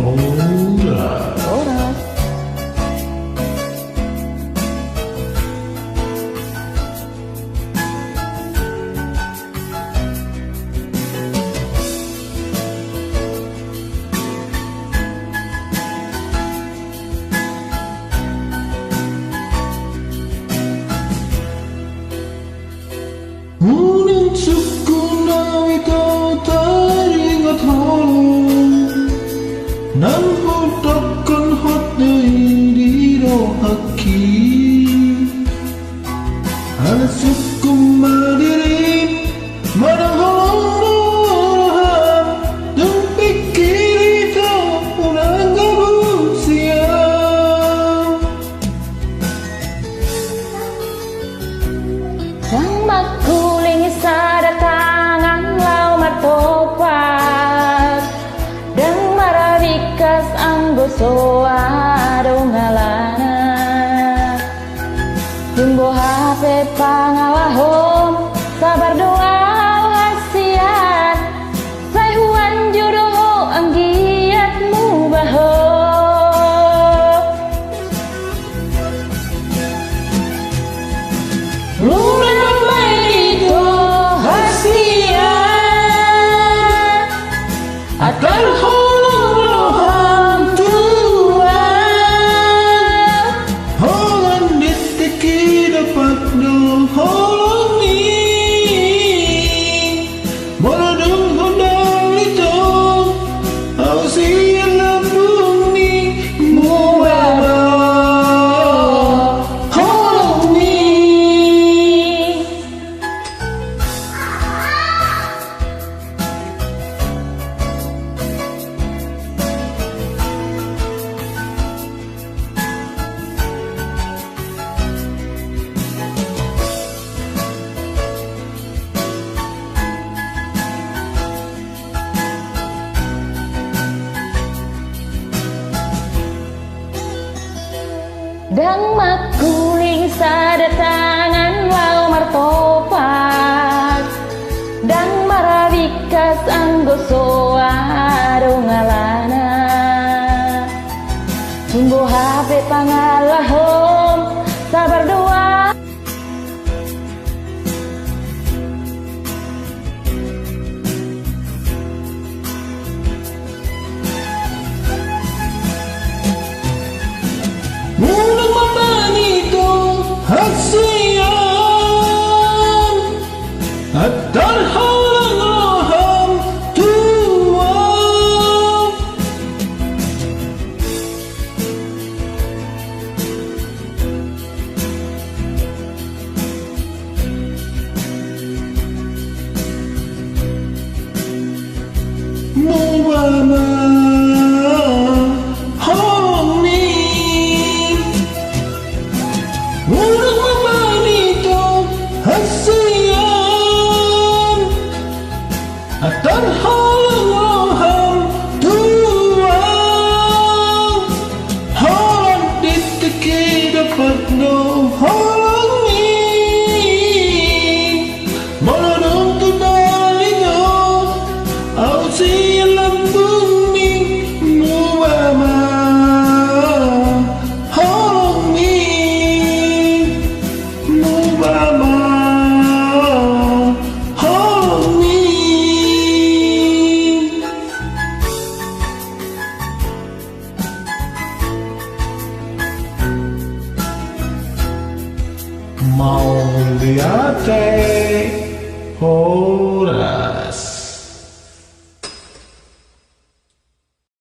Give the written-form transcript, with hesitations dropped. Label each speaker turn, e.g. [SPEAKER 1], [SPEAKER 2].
[SPEAKER 1] Ora.
[SPEAKER 2] Unang suku na ikaw teringat halong Nang hudakkan hati di rohaki Anak suku madirin Marang halong Dan pikir itu unang gabung siang
[SPEAKER 3] Yang makuling sa datangan lau martopat Dan marabikas ang buso adong ngalana Jumbo hape pangalahom sabar doa hasiat Sayhuan jodoh ang giatmu baho
[SPEAKER 2] Akan holong tua Holong ditiki dapat no holong ni Morodong hodang itu Ausian lambung ni Muara holong ni
[SPEAKER 3] Dan makuling sa datangan lau martopat Dan marabikas ang goso adong ngalana Sungguh hape pangalahom sabar doa
[SPEAKER 2] Unang mata nito hasian At tarhalang rahang tua Mubama holong ni Unang mama nito hasian At tarhalang rahang tua Holong ditiki dapat no holong ni Morodong tunalingo Ausian lambung ni Mubama holong ni Mubama holong ni Mau lihat oh